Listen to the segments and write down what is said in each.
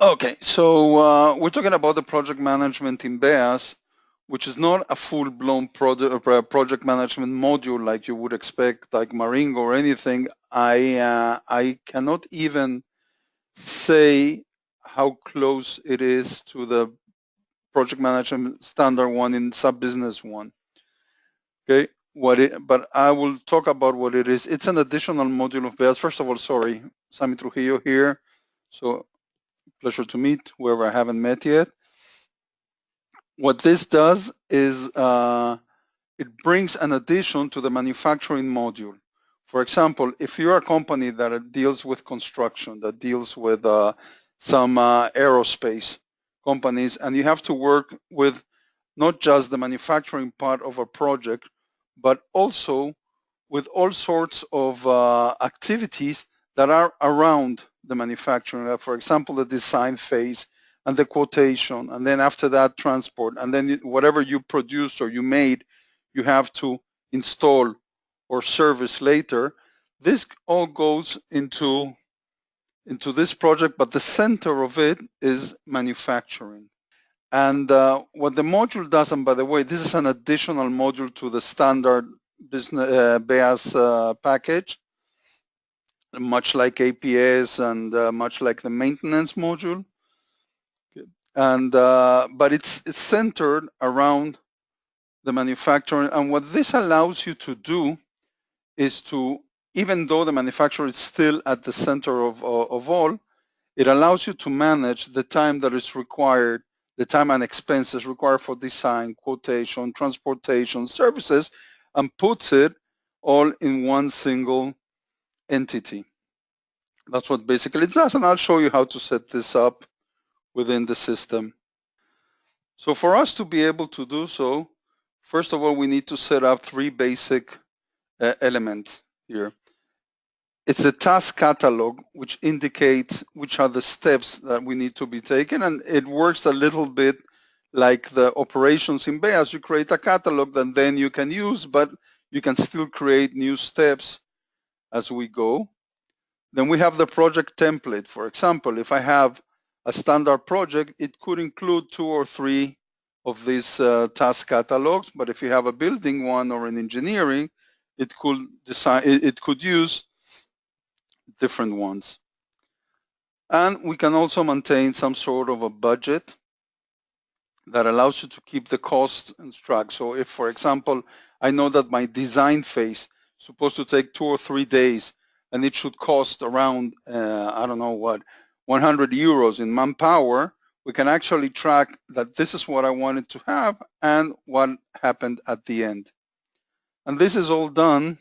Okay, so we're talking about the project management in Beas, which is not a full-blown project management module like you would expect, like Maringo or anything. I cannot even say how close it is to the project management standard one in sub-business one. Okay, but I will talk about what it is. It's an additional module of Beas. First of all, sorry, Sammy Trujillo here. So pleasure to meet whoever I haven't met yet. What this does is it brings an addition to the manufacturing module. For example, if you're a company that deals with construction, that deals with some aerospace companies, and you have to work with not just the manufacturing part of a project, but also with all sorts of activities that are around the manufacturing. For example, the design phase and the quotation, and then after that, transport, and then whatever you produced or you made, you have to install or service later. This all goes into this project, but the center of it is manufacturing. And what the module does, and by the way, this is an additional module to the standard business Beas package, much like APS and much like the maintenance module. And but it's centered around the manufacturing. And what this allows you to do is to, even though the manufacturer is still at the center of all, it allows you to manage the time that is required, the time and expenses required for design, quotation, transportation, services, and puts it all in one single entity. That's what basically it does, and I'll show you how to set this up within the system. So for us to be able to do so, first of all, we need to set up three basic elements here. It's a task catalog, which indicates which are the steps that we need to be taken. And it works a little bit like the operations in Beas. You create a catalog that then you can use, but you can still create new steps as we go. Then we have the project template. For example, if I have a standard project, it could include 2 or 3 of these task catalogs. But if you have a building one or an engineering, it could use different ones. And we can also maintain some sort of a budget that allows you to keep the cost in track. So if, for example, I know that my design phase is supposed to take 2 or 3 days and it should cost around, I don't know what, 100 euros in manpower, we can actually track that this is what I wanted to have and what happened at the end. And this is all done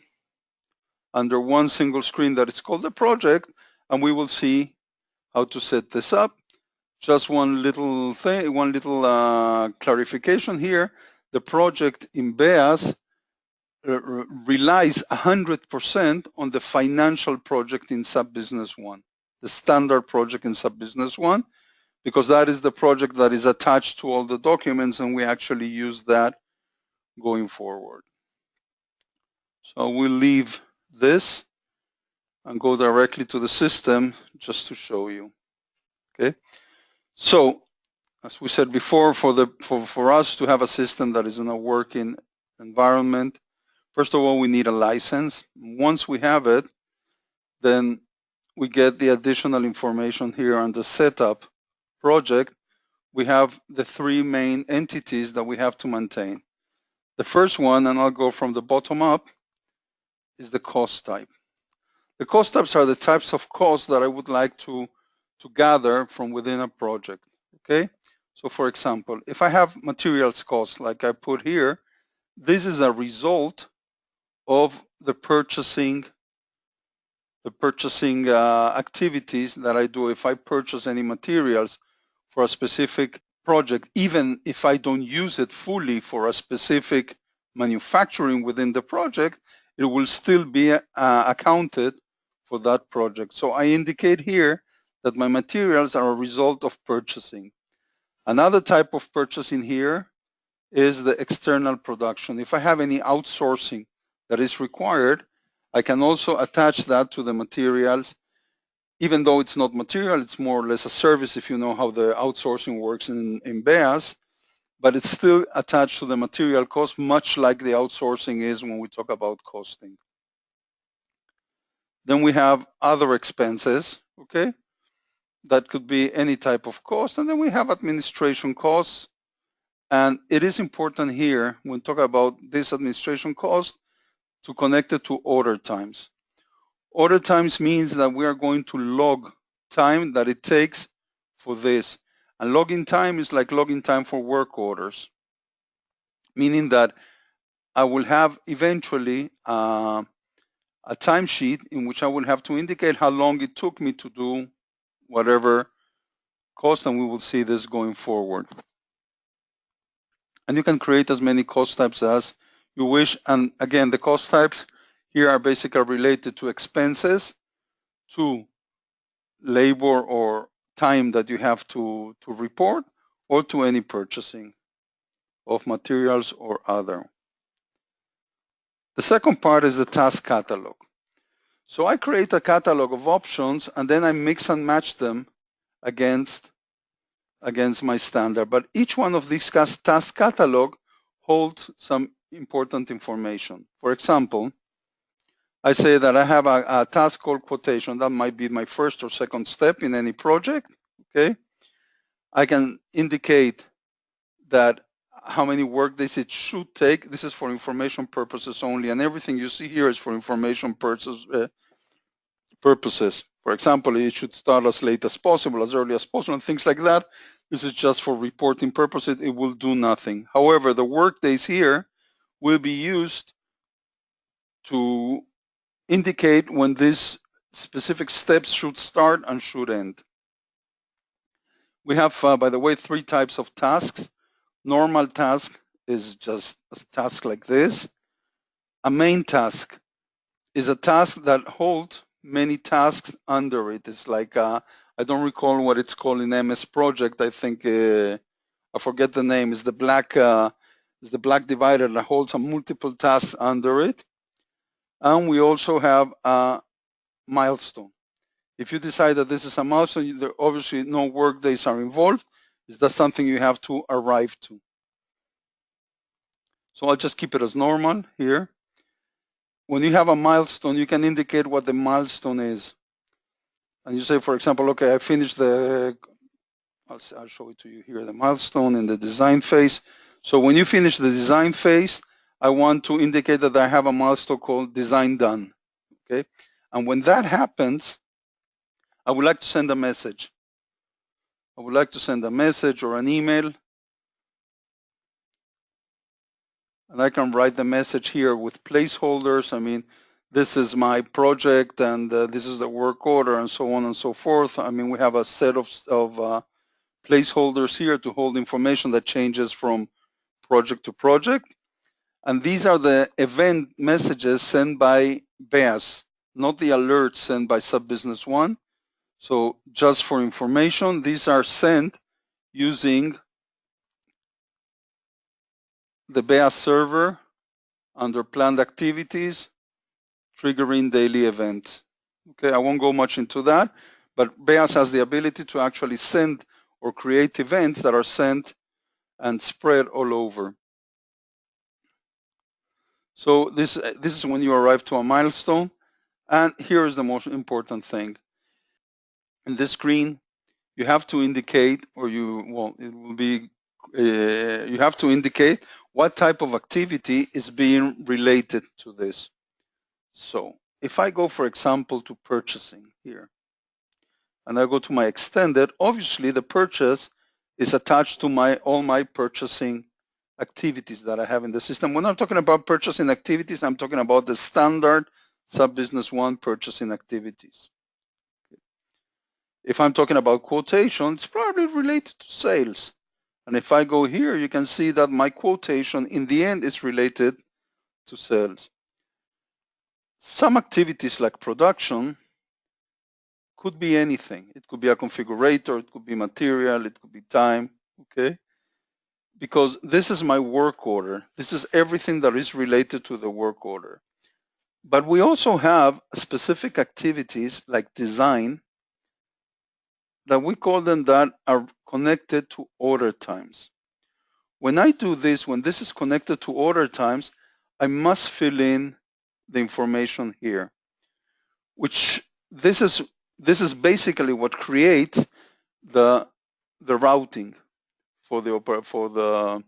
under one single screen that is called the project, and we will see how to set this up. Just one little thing, one little clarification here. The project in Beas relies 100% on the financial project in Sub-Business 1, the standard project in Sub-Business 1, because that is the project that is attached to all the documents, and we actually use that going forward. So we'll leave this and go directly to the system just to show you. Okay, so as we said before, for us to have a system that is in a working environment, first of all, we need a license. Once we have it, then we get the additional information here on the setup project. We have the 3 main entities that we have to maintain. The first one, and I'll go from the bottom up, is the cost type. The cost types are the types of costs that I would like to gather from within a project. Okay, so for example, if I have materials costs like I put here, this is a result of the purchasing activities that I do. If I purchase any materials for a specific project, even if I don't use it fully for a specific manufacturing within the project, it will still be accounted for that project. So I indicate here that my materials are a result of purchasing. Another type of purchasing here is the external production. If I have any outsourcing that is required, I can also attach that to the materials even though it's not material, it's more or less a service if you know how the outsourcing works in Beas, but it's still attached to the material cost, much like the outsourcing is when we talk about costing. Then we have other expenses, okay? That could be any type of cost. And then we have administration costs. And it is important here, when we talk about this administration cost, to connect it to order times. Order times means that we are going to log time that it takes for this. And logging time is like logging time for work orders, meaning that I will have eventually a timesheet in which I will have to indicate how long it took me to do whatever cost, and we will see this going forward. And you can create as many cost types as you wish. And again, the cost types here are basically related to expenses, to labor or time that you have to report, or to any purchasing of materials or other. The second part is the task catalog. So I create a catalog of options and then I mix and match them against my standard. But each one of these task catalog holds some important information. For example, I say that I have a task called quotation. That might be my first or second step in any project, okay? I can indicate that how many work days it should take. This is for information purposes only, and everything you see here is for information purposes. For example, it should start as late as possible, as early as possible, and things like that. This is just for reporting purposes. It will do nothing. However, the work days here will be used to indicate when these specific steps should start and should end. We have, by the way, 3 types of tasks. Normal task is just a task like this. A main task is a task that holds many tasks under it. It's like, I don't recall what it's called in MS Project. I think, I forget the name. It's the black divider that holds a multiple tasks under it. And we also have a milestone. If you decide that this is a milestone, there obviously no work days are involved. Is that something you have to arrive to? So I'll just keep it as normal here. When you have a milestone, you can indicate what the milestone is. And you say, for example, okay, I finished I'll show it to you here, the milestone in the design phase. So when you finish the design phase, I want to indicate that I have a milestone called design done, okay? And when that happens, I would like to send a message. I would like to send a message or an email. And I can write the message here with placeholders. I mean, this is my project and this is the work order and so on and so forth. I mean, we have a set of placeholders here to hold information that changes from project to project. And these are the event messages sent by Beas, not the alerts sent by Sub-Business One. So just for information, these are sent using the Beas server under planned activities, triggering daily events. Okay, I won't go much into that, but Beas has the ability to actually send or create events that are sent and spread all over. So this is when you arrive to a milestone. And here is the most important thing. In this screen, you have to indicate, you have to indicate what type of activity is being related to this. So if I go, for example, to purchasing here, and I go to my extended, obviously the purchase is attached to all my purchasing activities that I have in the system. When I'm talking about purchasing activities, I'm talking about the standard Sub-Business One purchasing activities. If I'm talking about quotation, it's probably related to sales. And if I go here, you can see that my quotation in the end is related to sales. Some activities like production could be anything. It could be a configurator, it could be material, it could be time, okay? Because this is my work order. This is everything that is related to the work order. But we also have specific activities like design that we call them that are connected to order times. When I do this, when this is connected to order times, I must fill in the information here, which this is basically what creates the routing for the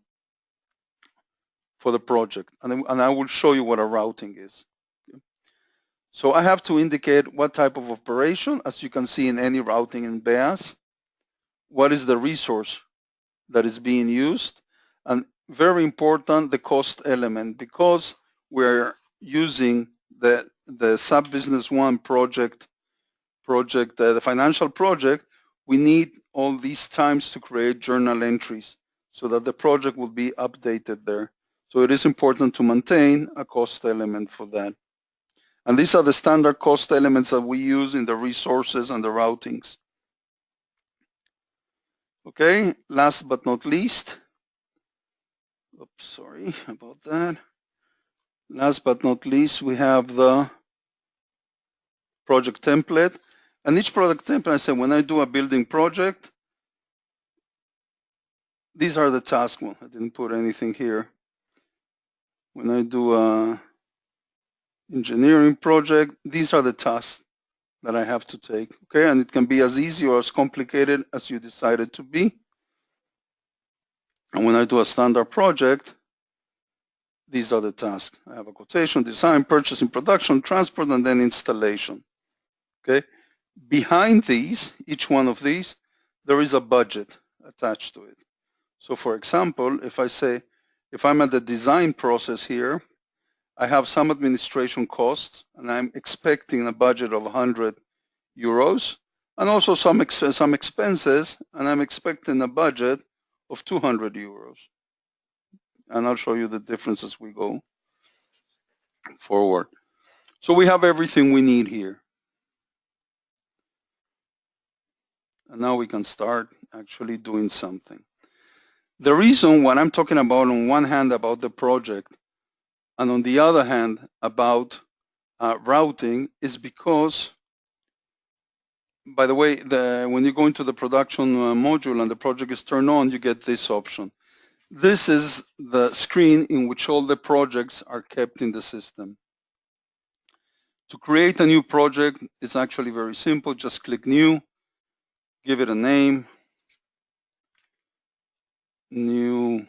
project, and I will show you what a routing is. So I have to indicate what type of operation, as you can see in any routing in Beas, what is the resource that is being used, and very important, the cost element, because we're using the SAP Business One project, the financial project, we need all these times to create journal entries so that the project will be updated there. So it is important to maintain a cost element for that. And these are the standard cost elements that we use in the resources and the routings. Okay, last but not least, oops, sorry about that. Last but not least, we have the project template. And each project template, I said, when I do a building project, these are the tasks. Well, I didn't put anything here. When I do a engineering project, these are the tasks that I have to take, okay? And it can be as easy or as complicated as you decide it to be. And when I do a standard project, these are the tasks. I have a quotation, design, purchasing, production, transport, and then installation, okay? Behind these, each one of these, there is a budget attached to it. So for example, if I say, if I'm at the design process here, I have some administration costs, and I'm expecting a budget of 100 euros, and also some expenses, and I'm expecting a budget of 200 euros. And I'll show you the difference as we go forward. So we have everything we need here. And now we can start actually doing something. The reason what I'm talking about on one hand about the project and on the other hand about routing is because, by the way, when you go into the production module and the project is turned on, you get this option. This is the screen in which all the projects are kept in the system. To create a new project, it's actually very simple. Just click New, give it a name, New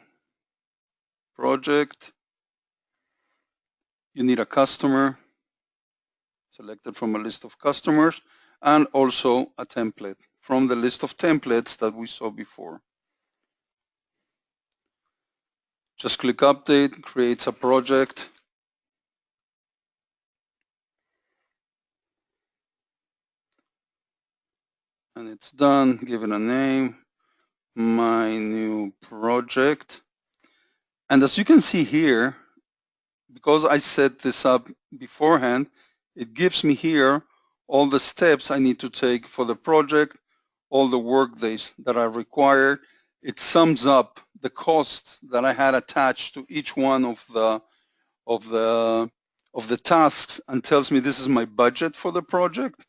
Project. You need a customer, selected from a list of customers, and also a template from the list of templates that we saw before. Just click Update, creates a project. And it's done, give it a name, My New Project. And as you can see here, because I set this up beforehand, it gives me here all the steps I need to take for the project, all the work days that are required. It sums up the costs that I had attached to each one of the tasks and tells me this is my budget for the project.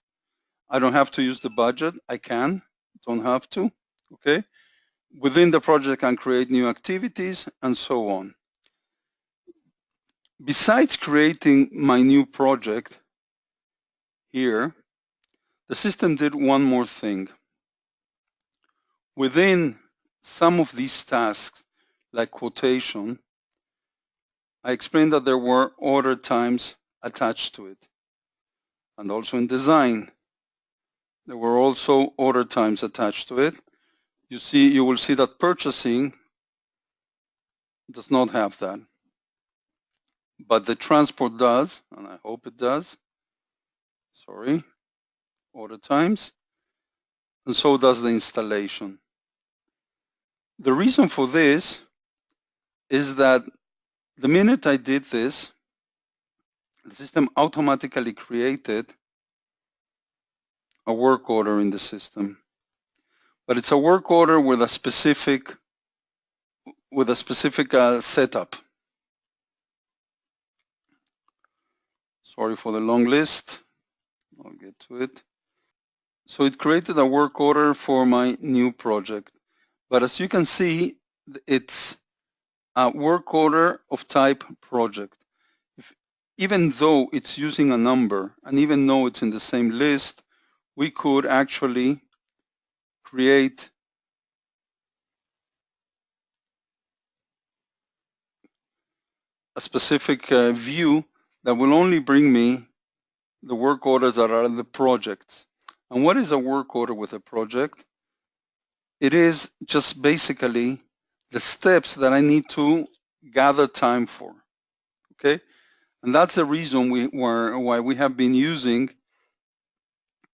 I don't have to use the budget. I can, don't have to, okay? Within the project I can create new activities and so on. Besides creating my new project here, the system did one more thing. Within some of these tasks, like quotation, I explained that there were order times attached to it. And also in design, there were also order times attached to it. You will see that purchasing does not have that. But the transport does, and I hope it does. Sorry, order times. And so does the installation. The reason for this is that the minute I did this, the system automatically created a work order in the system. But it's a work order with a specific setup. Sorry for the long list. I'll get to it. So it created a work order for my new project. But as you can see, it's a work order of type project. Even though it's using a number, and even though it's in the same list, we could actually create a specific view that will only bring me the work orders that are in the projects. And what is a work order with a project? It is just basically the steps that I need to gather time for, okay? And that's the reason why we have been using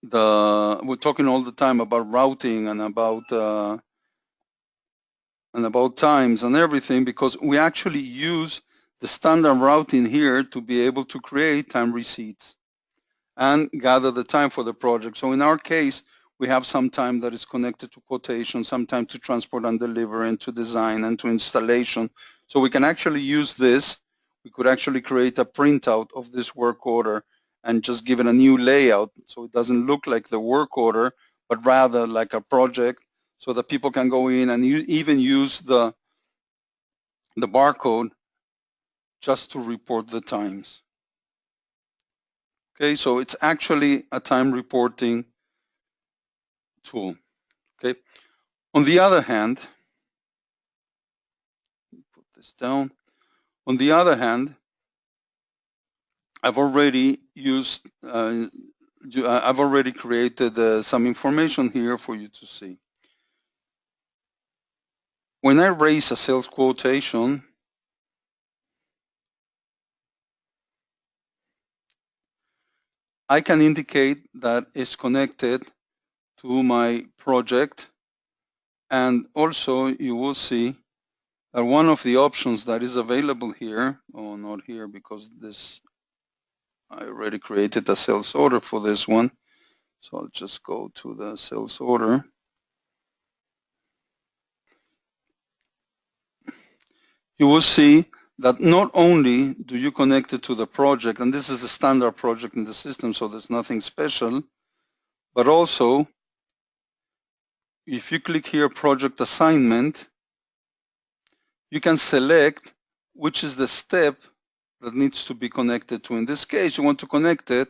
we're talking all the time about routing and about times and everything, because we actually use the standard routing here to be able to create time receipts and gather the time for the project. So in our case, we have some time that is connected to quotation, some time to transport and deliver, and to design and to installation. So we can actually use this. We could actually create a printout of this work order and just give it a new layout so it doesn't look like the work order, but rather like a project, so that people can go in and even use the barcode just to report the times. Okay, so it's actually a time reporting tool. Okay. On the other hand, put this down. On the other hand, I've already created some information here for you to see. When I raise a sales quotation, I can indicate that it's connected to my project, and also you will see that one of the options that is available here, not here because I already created a sales order for this one, so I'll just go to the sales order. You will see that not only do you connect it to the project, and this is a standard project in the system, so there's nothing special, but also if you click here project assignment, you can select which is the step that needs to be connected to. In this case, you want to connect it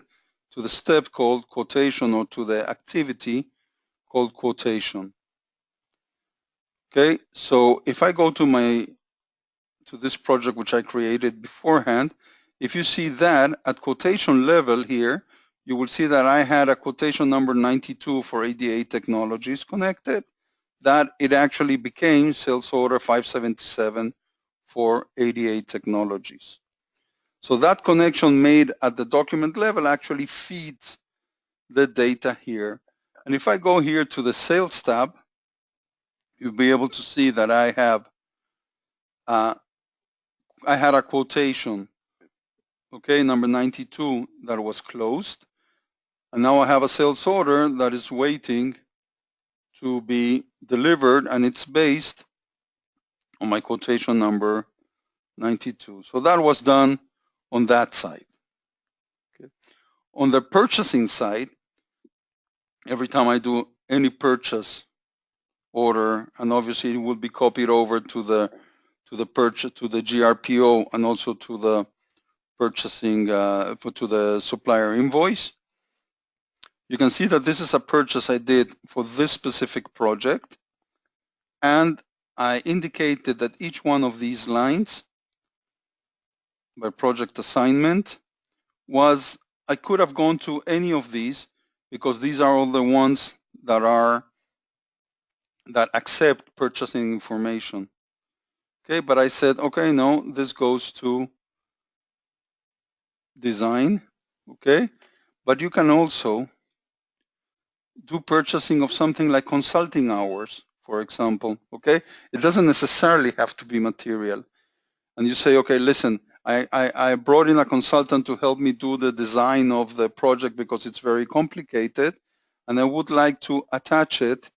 to the step called quotation, or to the activity called quotation. Okay, so if I go to this project which I created beforehand, if you see that at quotation level here, you will see that I had a quotation number 92 for ADA Technologies connected, that it actually became sales order 577 for ADA Technologies. So that connection made at the document level actually feeds the data here. And if I go here to the sales tab, you'll be able to see that I had a quotation, okay, number 92, that was closed. And now I have a sales order that is waiting to be delivered, and it's based on my quotation number 92. So that was done on that side. Okay. On the purchasing side, every time I do any purchase order, and obviously it will be copied over to the GRPO, and also to the purchasing to the supplier invoice. You can see that this is a purchase I did for this specific project, and I indicated that each one of these lines by project assignment I could have gone to any of these, because these are all the ones that accept purchasing information. Okay, but I said, okay, no, this goes to design. Okay, but you can also do purchasing of something like consulting hours, for example. Okay, it doesn't necessarily have to be material. And you say, okay, listen, I brought in a consultant to help me do the design of the project because it's very complicated, and I would like to attach it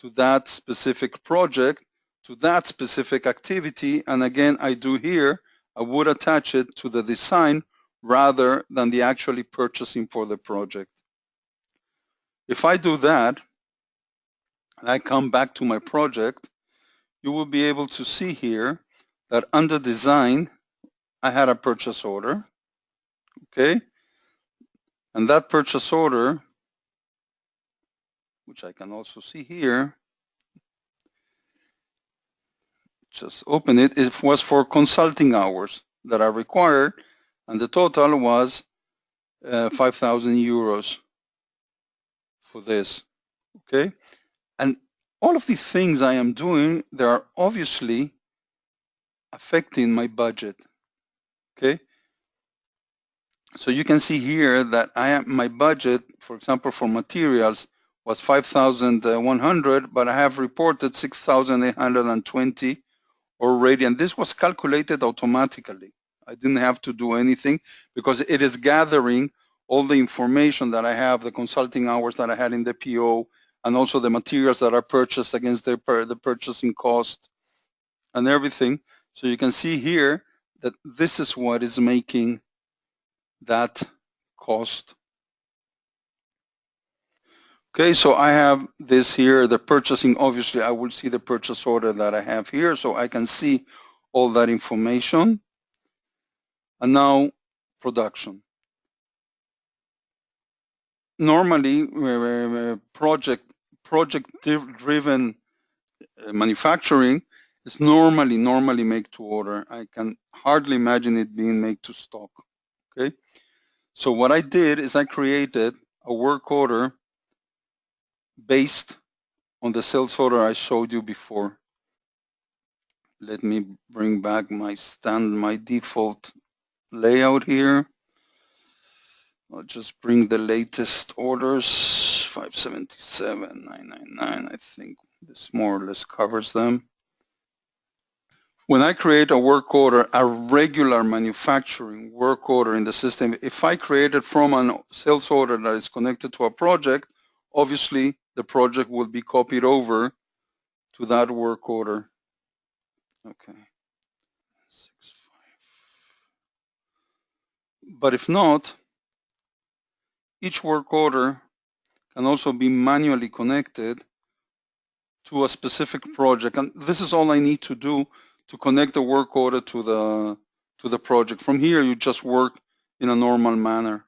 to that specific project, to that specific activity. And again, I do here, I would attach it to the design rather than the actually purchasing for the project. If I do that, and I come back to my project, you will be able to see here that under design, I had a purchase order, okay? And that purchase order, which I can also see here, just open it, it was for consulting hours that are required, and the total was 5,000 euros for this, okay? And all of these things I am doing, they are obviously affecting my budget, okay? So you can see here that my budget, for example, for materials was 5,100, but I have reported 6,820 already, and this was calculated automatically. I didn't have to do anything because it is gathering all the information that I have, the consulting hours that I had in the PO, and also the materials that are purchased against the purchasing cost and everything. So you can see here that this is what is making that cost. Okay, so I have this here, the purchasing, obviously I will see the purchase order that I have here, so I can see all that information. And now production. Normally, project-driven manufacturing is normally make to order. I can hardly imagine it being made to stock. Okay, so what I did is I created a work order based on the sales order I showed you before. Let me bring back my default layout here. I'll just bring the latest orders, 577, 999. I think this more or less covers them. When I create a work order, a regular manufacturing work order in the system, if I create it from a sales order that is connected to a project, obviously the project will be copied over to that work order. Okay. 6, 5. But if not, each work order can also be manually connected to a specific project. And this is all I need to do to connect the work order to the project. From here, you just work in a normal manner.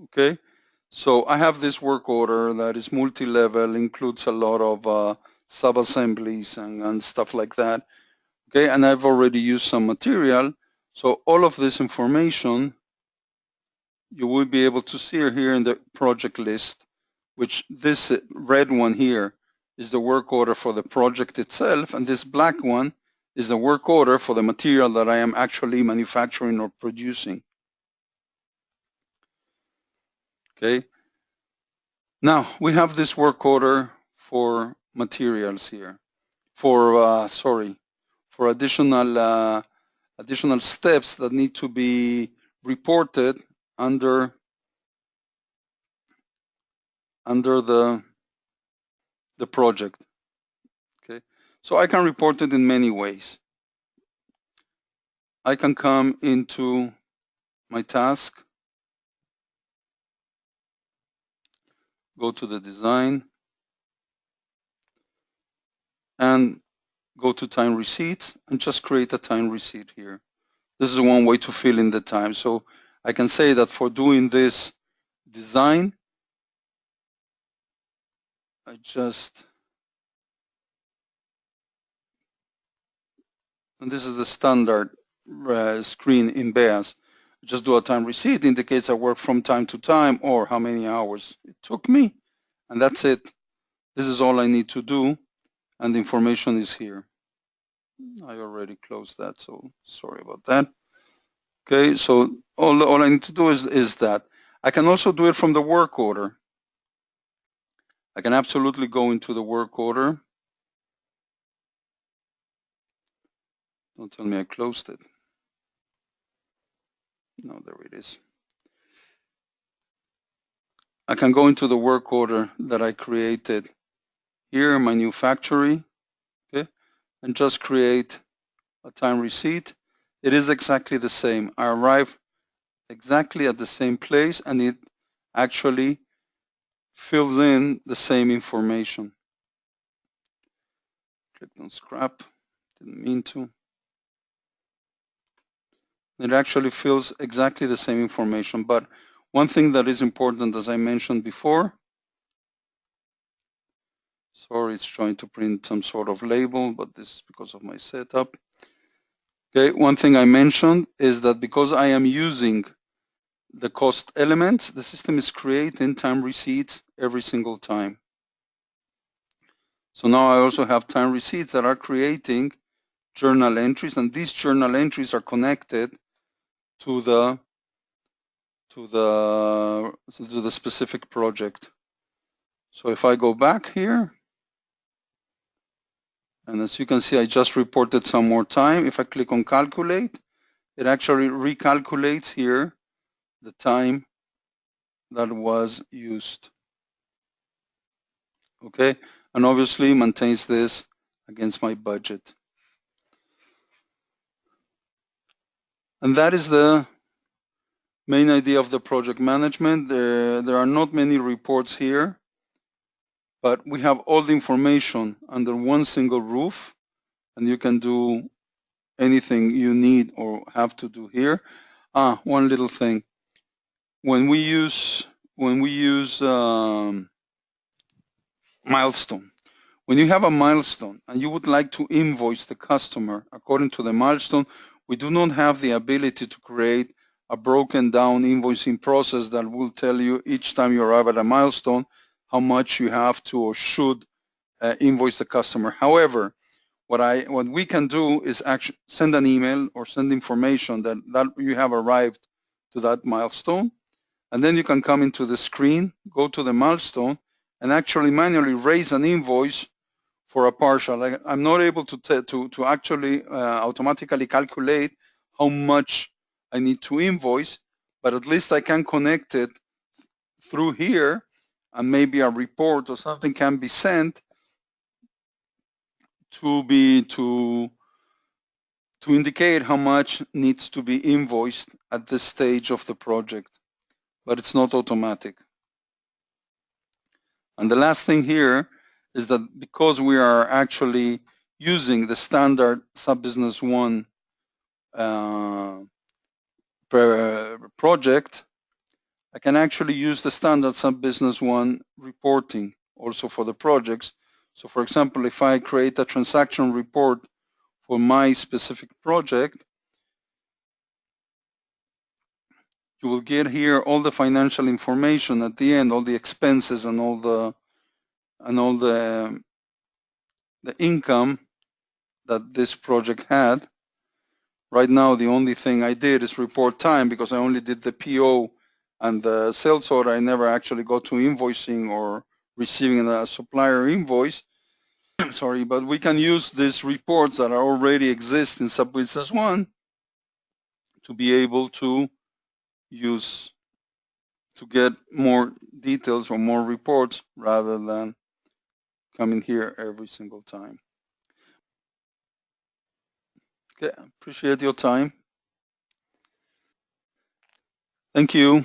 Okay, so I have this work order that is multi-level, includes a lot of sub-assemblies and stuff like that. Okay, and I've already used some material. So all of this information you will be able to see here in the project list, which this red one here is the work order for the project itself, and this black one is the work order for the material that I am actually manufacturing or producing. Okay. Now we have this work order for materials here, for for additional steps that need to be reported under the project. Okay, so I can report it in many ways. I can come into my task, go to the design, and go to time receipts and just create a time receipt here. This is one way to fill in the time. So I can say that for doing this design, I just, and this is the standard screen in Beas. Just do a time receipt, indicates I work from time to time or how many hours it took me, and that's it. This is all I need to do, and the information is here. I already closed that, so sorry about that. Okay, so all I need to do is that. I can also do it from the work order. I can absolutely go into the work order. Don't tell me I closed it. No, there it is. I can go into the work order that I created here in my new factory, okay, and just create a time receipt. It is exactly the same. I arrive exactly at the same place, and actually fills in the same information. Clicked on scrap, didn't mean to. It actually fills exactly the same information, but one thing that is important, as I mentioned before, sorry, it's trying to print some sort of label, but this is because of my setup. Okay, one thing I mentioned is that because I am using the cost elements, the system is creating time receipts every single time. So now I also have time receipts that are creating journal entries, and these journal entries are connected to the specific project. So if I go back here, and as you can see, I just reported some more time. If I click on calculate, it actually recalculates here the time that was used. Okay, and obviously maintains this against my budget. And that is the main idea of the project management. There are not many reports here, but we have all the information under one single roof, and you can do anything you need or have to do here. One little thing. When we use milestone, when you have a milestone and you would like to invoice the customer according to the milestone, we do not have the ability to create a broken down invoicing process that will tell you each time you arrive at a milestone how much you have to or should invoice the customer. However, what we can do is actually send an email or send information that you have arrived to that milestone, and then you can come into the screen, go to the milestone, and actually manually raise an invoice for a partial. I'm not able to actually automatically calculate how much I need to invoice, but at least I can connect it through here, and maybe a report or something can be sent to indicate how much needs to be invoiced at this stage of the project, but it's not automatic. And the last thing here is that because we are actually using the standard sub-business one project, I can actually use the standard sub-business one reporting also for the projects. So for example, if I create a transaction report for my specific project, you will get here all the financial information at the end, all the expenses and all the income that this project had. Right now, the only thing I did is report time because I only did the PO and the sales order. I never actually got to invoicing or receiving a supplier invoice. Sorry, but we can use these reports that are already exist in Sub-Business One to be able to use to get more details or more reports rather than coming here every single time. Okay, appreciate your time. Thank you.